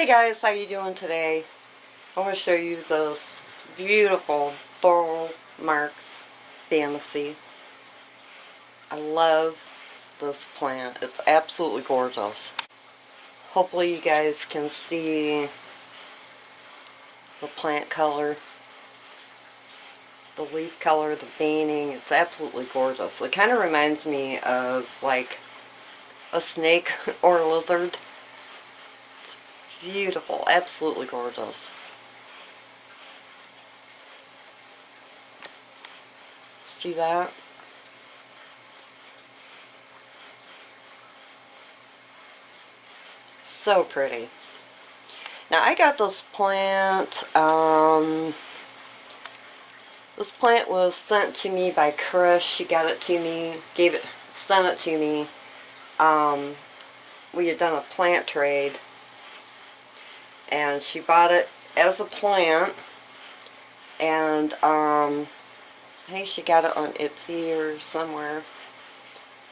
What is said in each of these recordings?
Hey guys, how you doing today? I want to show you this beautiful Burl Marx Fantasy. I love this plant. It's absolutely gorgeous. Hopefully you guys can see the plant color, the leaf color, the veining. It's absolutely gorgeous. It kind of reminds me of like a snake or a lizard. Beautiful, absolutely gorgeous. See that? So pretty. Now I got this plant, this plant was sent to me by Chris. She got it to me, sent it to me. We had done a plant trade, and she bought it as a plant, and I think she got it on Etsy or somewhere,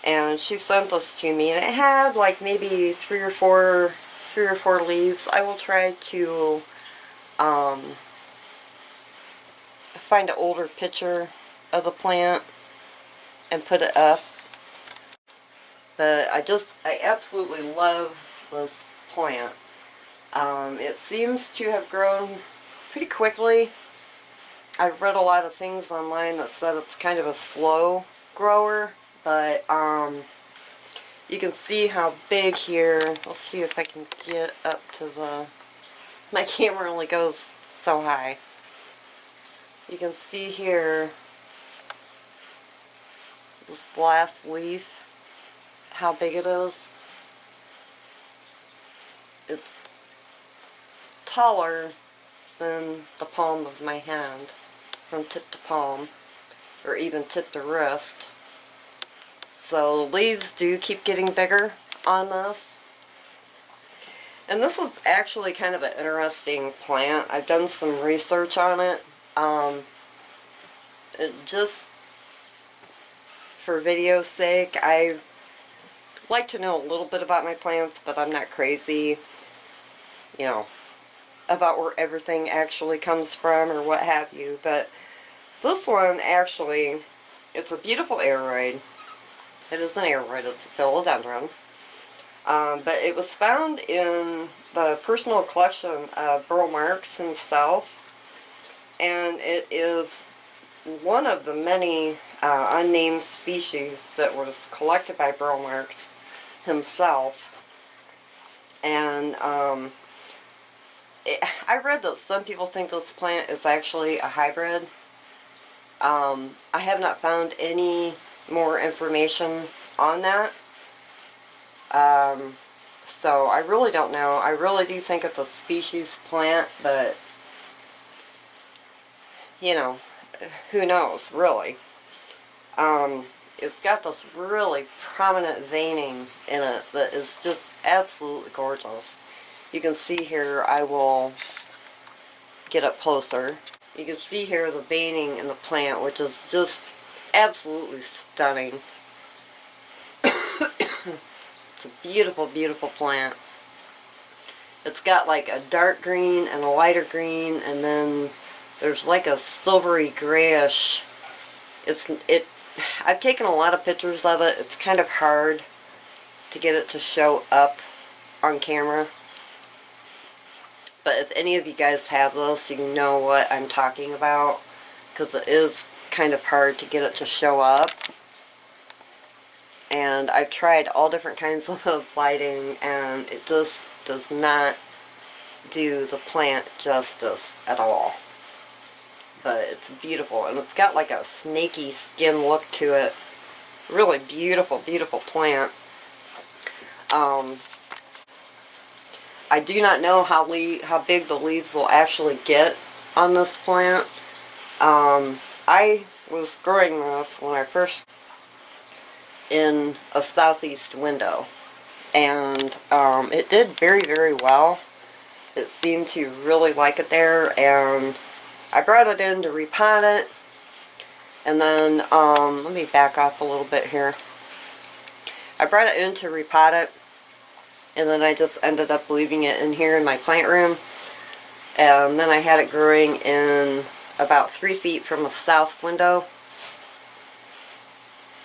and she sent this to me, and it had like maybe three or four leaves. I will try to find an older picture of the plant and put it up. But I absolutely love this plant. It seems to have grown pretty quickly. I've read a lot of things online that said it's kind of a slow grower, but you can see how big here. Let's see if I can get up to the... My camera only goes so high. You can see here this last leaf, how big it is. It's taller than the palm of my hand, from tip to palm, or even tip to wrist. So the leaves do keep getting bigger on this. And this is actually kind of an interesting plant. I've done some research on it. Just for video's sake, I like to know a little bit about my plants, but I'm not crazy, you know, about where everything actually comes from or what have you. But this one actually, it's a beautiful Aroid. It is an Aroid, it's a philodendron. But it was found in the personal collection of Burl Marx himself, and it is one of the many unnamed species that was collected by Burl Marx himself. And I read that some people think this plant is actually a hybrid. I have not found any more information on that. So I really don't know. I really do think it's a species plant, but you know, who knows, really. It's got this really prominent veining in it that is just absolutely gorgeous. You can see here, I will get up closer. You can see here the veining in the plant, which is just absolutely stunning. It's a beautiful, beautiful plant. It's got like a dark green and a lighter green, and then there's like a silvery grayish. I've taken a lot of pictures of it. It's kind of hard to get it to show up on camera. But if any of you guys have this, you know what I'm talking about, because it is kind of hard to get it to show up. And I've tried all different kinds of lighting, and it just does not do the plant justice at all. But it's beautiful, and it's got like a snaky skin look to it. Really beautiful, beautiful plant. I do not know how big the leaves will actually get on this plant. I was growing this when I first in a southeast window, and it did very, very well. It seemed to really like it there, and I brought it in to repot it, and then let me back off a little bit here. I brought it in to repot it, and then I just ended up leaving it in here in my plant room. And then I had it growing in about 3 feet from a south window.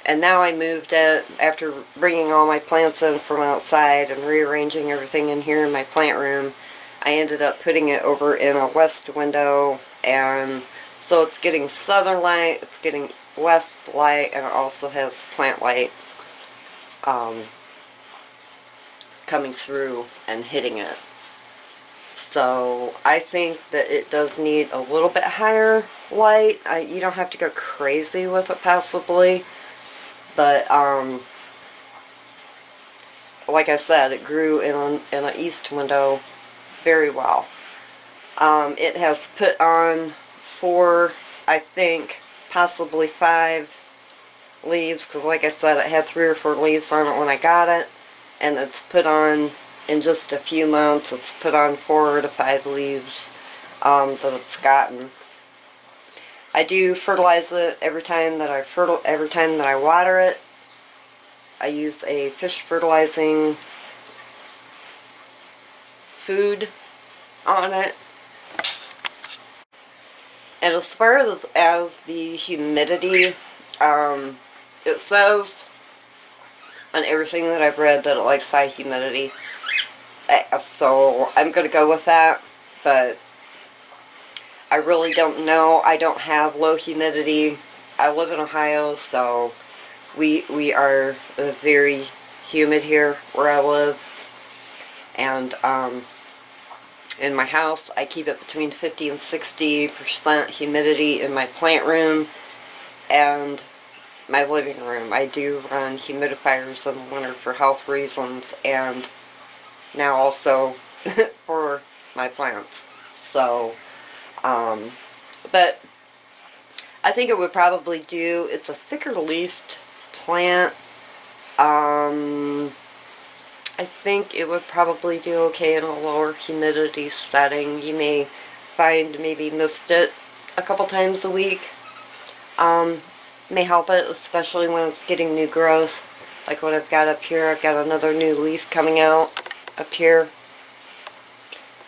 And now I moved it, after bringing all my plants in from outside and rearranging everything in here in my plant room, I ended up putting it over in a west window, and so it's getting southern light, it's getting west light, and it also has plant light coming through and hitting it. So I think that it does need a little bit higher light. You don't have to go crazy with it possibly, but like I said, it grew in an east window very well. It has put on 4, I think, possibly 5 leaves, because like I said, it had 3 or 4 leaves on it when I got it, and it's put on, in just a few months, it's put on 4 to 5 leaves that it's gotten. I do fertilize it every time that I water it. I use a fish fertilizing food on it. And as far as the humidity, it says on everything that I've read that it likes high humidity. So I'm going to go with that, but I really don't know. I don't have low humidity. I live in Ohio, so we are very humid here where I live. And in my house, I keep it between 50 and 60% humidity in my plant room and my living room. I do run humidifiers in the winter for health reasons, and now also for my plants. So, but I think it would probably do, it's a thicker leafed plant. I think it would probably do okay in a lower humidity setting. You may find maybe mist it a couple times a week. May help it, especially when it's getting new growth. Like what I've got up here, I've got another new leaf coming out up here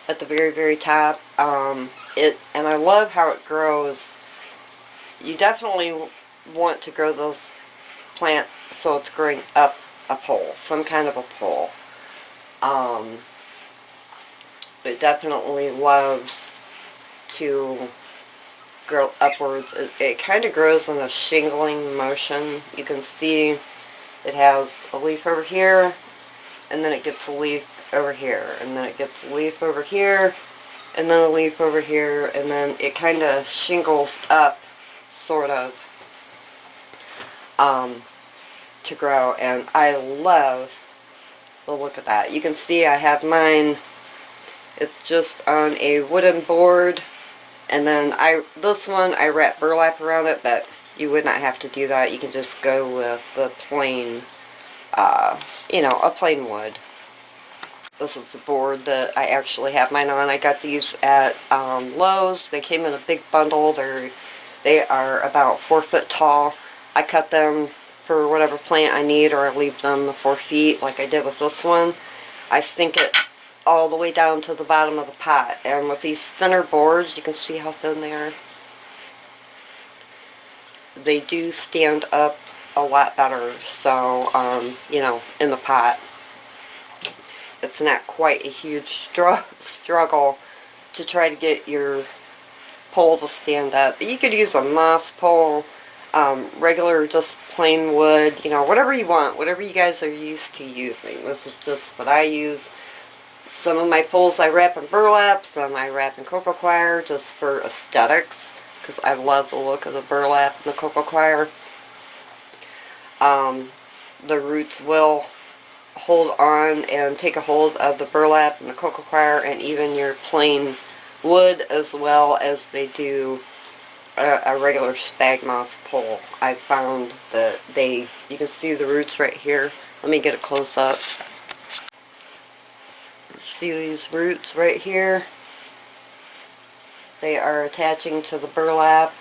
at the very, very top. And I love how it grows. You definitely want to grow those plants so it's growing up a pole, some kind of a pole. It definitely loves to grow upwards. It kind of grows in a shingling motion. You can see it has a leaf over here, and then it gets a leaf over here, and then it gets a leaf over here, and then a leaf over here, and then it kind of shingles up, sort of, to grow, and I love the look of that. You can see I have mine, it's just on a wooden board, and then this one I wrap burlap around it, but you would not have to do that. You can just go with the plain, you know, a plain wood. This is the board that I actually have mine on. I got these at Lowe's. They came in a big bundle. They are about 4 foot tall. I cut them for whatever plant I need, or I leave them 4 feet like I did with this one. I sink it all the way down to the bottom of the pot, and with these thinner boards, you can see how thin they are. They do stand up a lot better, so you know, in the pot. It's not quite a huge struggle to try to get your pole to stand up. But you could use a moss pole, regular just plain wood, you know, whatever you want, whatever you guys are used to using. This is just what I use. Some of my poles I wrap in burlap, some I wrap in cocoa coir just for aesthetics, because I love the look of the burlap and the cocoa coir. The roots will hold on and take a hold of the burlap and the cocoa coir and even your plain wood, as well as they do a regular spag moss pole. I found that you can see the roots right here. Let me get a close up. See these roots right here? They are attaching to the burlap,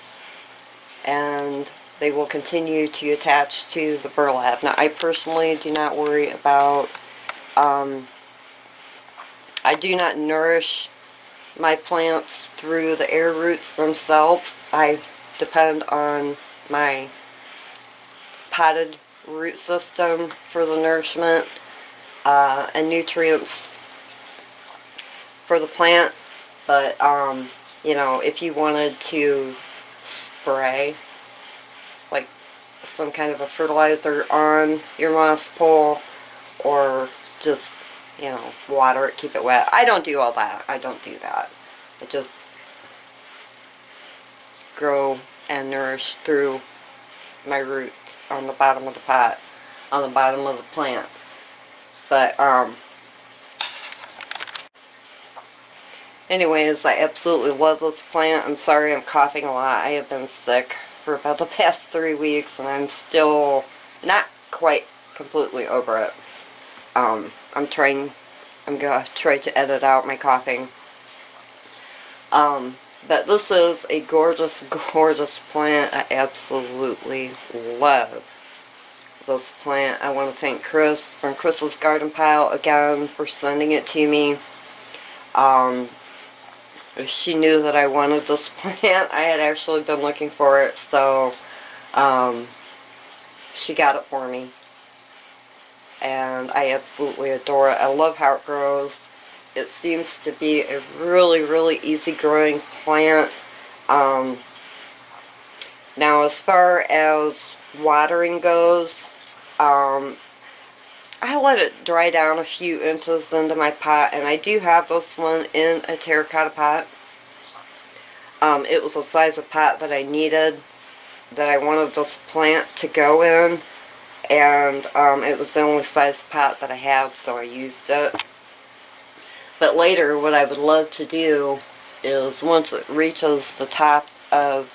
and they will continue to attach to the burlap. Now, I personally do not worry about I do not nourish my plants through the air roots themselves. I depend on my potted root system for the nourishment and nutrients for the plant. But you know, if you wanted to spray like some kind of a fertilizer on your moss pole, or just, you know, water it, keep it wet. I don't do all that. I don't do that. I just grow and nourish through my roots on the bottom of the pot, on the bottom of the plant. But anyways, I absolutely love this plant. I'm sorry I'm coughing a lot. I have been sick for about the past 3 weeks, and I'm still not quite completely over it. I'm gonna try to edit out my coughing. But this is a gorgeous, gorgeous plant. I absolutely love this plant. I want to thank Chris from Chris's Garden Pile again for sending it to me. She knew that I wanted this plant. I had actually been looking for it, so she got it for me. And I absolutely adore it. I love how it grows. It seems to be a really, really easy growing plant. Now, as far as watering goes, I let it dry down a few inches into my pot, and I do have this one in a terracotta pot. It was the size of pot that I needed, that I wanted this plant to go in, and it was the only size pot that I had, so I used it. But later, what I would love to do is, once it reaches the top of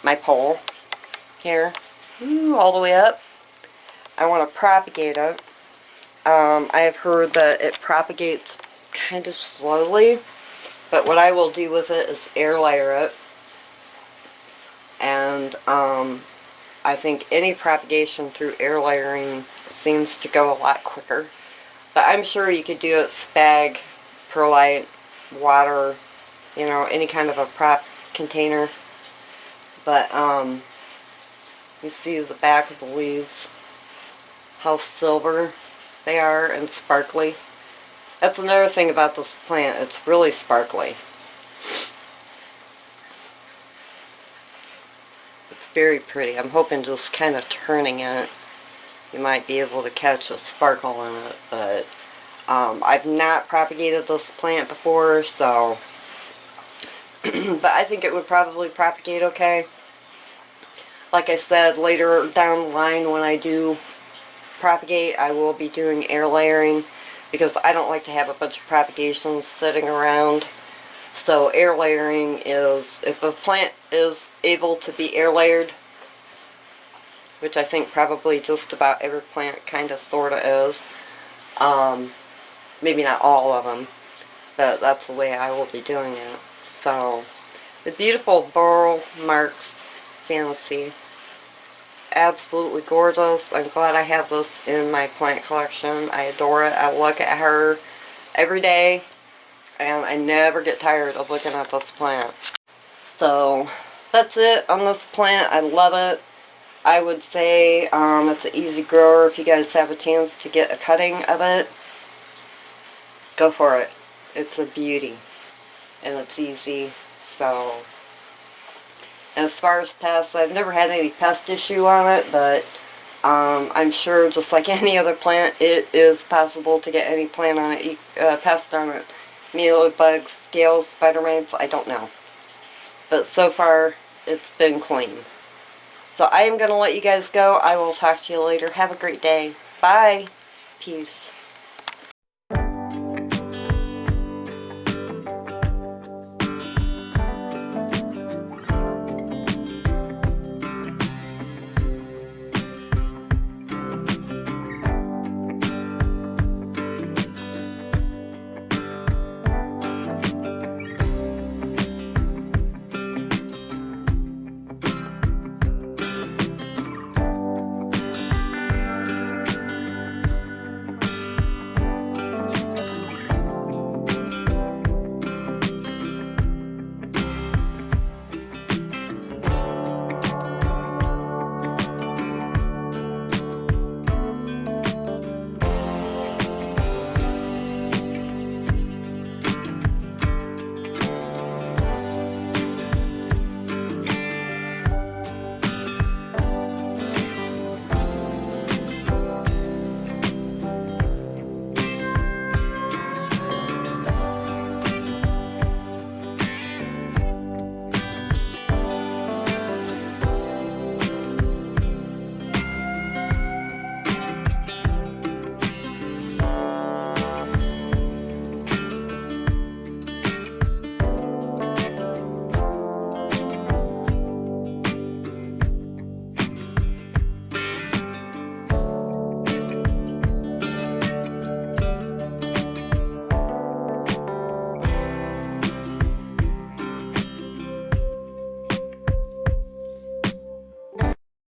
my pole here, all the way up, I want to propagate it. I have heard that it propagates kind of slowly, but what I will do with it is air layer it. And I think any propagation through air layering seems to go a lot quicker. But I'm sure you could do it spag, perlite, water, you know, any kind of a prop container. But you see the back of the leaves, how silver they are and sparkly. That's another thing about this plant. It's really sparkly. It's very pretty. I'm hoping just kind of turning it, you might be able to catch a sparkle in it. But I've not propagated this plant before, so but I think it would probably propagate okay. Like I said, later down the line when I do propagate, I will be doing air layering, because I don't like to have a bunch of propagations sitting around. So air layering is, if a plant is able to be air layered, which I think probably just about every plant kind of sort of is, maybe not all of them, but that's the way I will be doing it. So, the beautiful Burl Marx Fantasy. Absolutely gorgeous. I'm glad I have this in my plant collection. I adore it. I look at her every day, and I never get tired of looking at this plant. So, that's it on this plant. I love it. I would say it's an easy grower. If you guys have a chance to get a cutting of it, go for it. It's a beauty, and it's easy. So, and as far as pests, I've never had any pest issue on it, but I'm sure, just like any other plant, it is possible to get any plant on it, pest on it. Mealy bugs, scales, spider mites, I don't know. But so far, it's been clean. So I am going to let you guys go. I will talk to you later. Have a great day. Bye. Peace.